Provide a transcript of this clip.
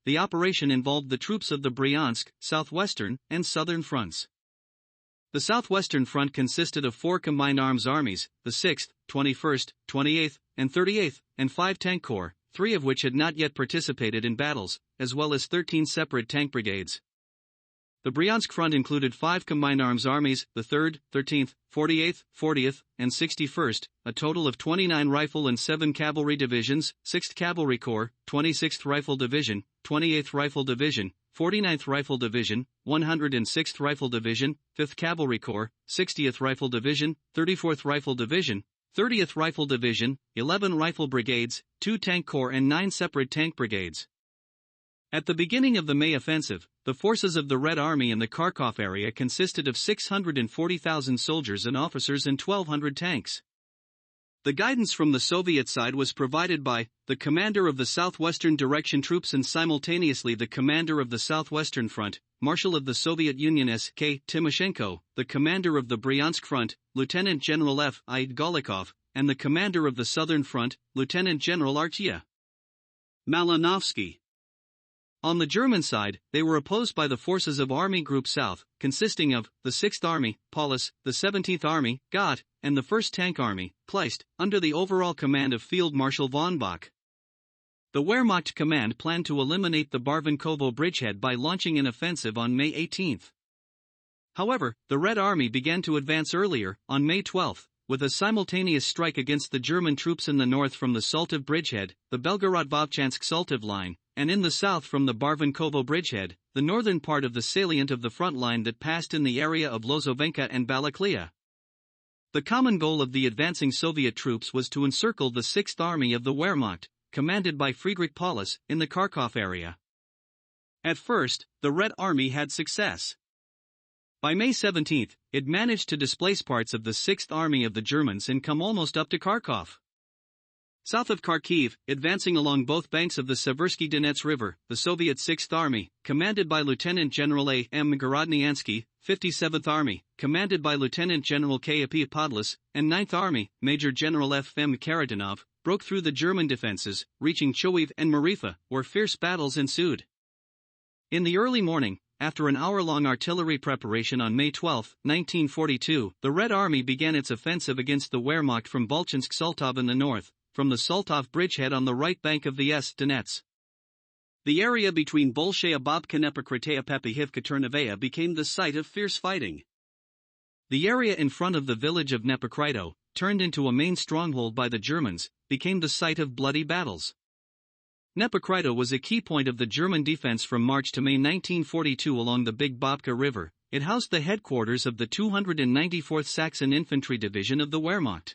the operation involved the troops of the Bryansk, southwestern, and southern fronts. The southwestern front consisted of 4 combined arms armies, the 6th, 21st, 28th, and 38th, and 5 tank corps, 3 of which had not yet participated in battles, as well as 13 separate tank brigades. The Bryansk front included 5 combined arms armies, the 3rd, 13th, 48th, 40th, and 61st, a total of 29 rifle and 7 cavalry divisions, 6th Cavalry Corps, 26th Rifle Division, 28th Rifle Division, 49th Rifle Division, 106th Rifle Division, 5th Cavalry Corps, 60th Rifle Division, 34th Rifle Division, 30th Rifle Division, 11 rifle brigades, 2 tank corps and 9 separate tank brigades. At the beginning of the May offensive, the forces of the Red Army in the Kharkov area consisted of 640,000 soldiers and officers and 1,200 tanks. The guidance from the Soviet side was provided by the commander of the Southwestern Direction Troops and simultaneously the commander of the Southwestern Front, Marshal of the Soviet Union S.K. Timoshenko, the commander of the Bryansk Front, Lieutenant General F. I. Golikov, and the commander of the Southern Front, Lieutenant General Artyom Malinovsky. On the German side, they were opposed by the forces of Army Group South, consisting of the 6th Army, Paulus, the 17th Army, Gott, and the 1st Tank Army, Kleist, under the overall command of Field Marshal von Bock. The Wehrmacht command planned to eliminate the Barvenkovo bridgehead by launching an offensive on May 18. However, the Red Army began to advance earlier, on May 12, with a simultaneous strike against the German troops in the north from the Saltiv bridgehead, the Belgorod-Vovchansk-Saltiv line, and in the south from the Barvenkovo bridgehead, the northern part of the salient of the front line that passed in the area of Lozovenka and Balaklia. The common goal of the advancing Soviet troops was to encircle the 6th Army of the Wehrmacht, commanded by Friedrich Paulus, in the Kharkov area. At first, the Red Army had success. By May 17, it managed to displace parts of the 6th Army of the Germans and come almost up to Kharkov. South of Kharkiv, advancing along both banks of the Seversky Donets River, the Soviet 6th Army, commanded by Lieutenant General A. M. Gorodnyansky, 57th Army, commanded by Lieutenant General K. A. P. Podlis, and 9th Army, Major General F. M. Karatanov, broke through the German defenses, reaching Choiv and Marifa, where fierce battles ensued. In the early morning, after an hour-long artillery preparation on May 12, 1942, the Red Army began its offensive against the Wehrmacht from Bolchansk-Saltov in the north, from the Saltov bridgehead on the right bank of the S-Donets. The area between Bolshaya Babka Nepokrytaya Pepihivka Ternavaya became the site of fierce fighting. The area in front of the village of Nepokryto, turned into a main stronghold by the Germans, became the site of bloody battles. Nepokryto was a key point of the German defense from March to May 1942 along the Big Babka River. It housed the headquarters of the 294th Saxon Infantry Division of the Wehrmacht.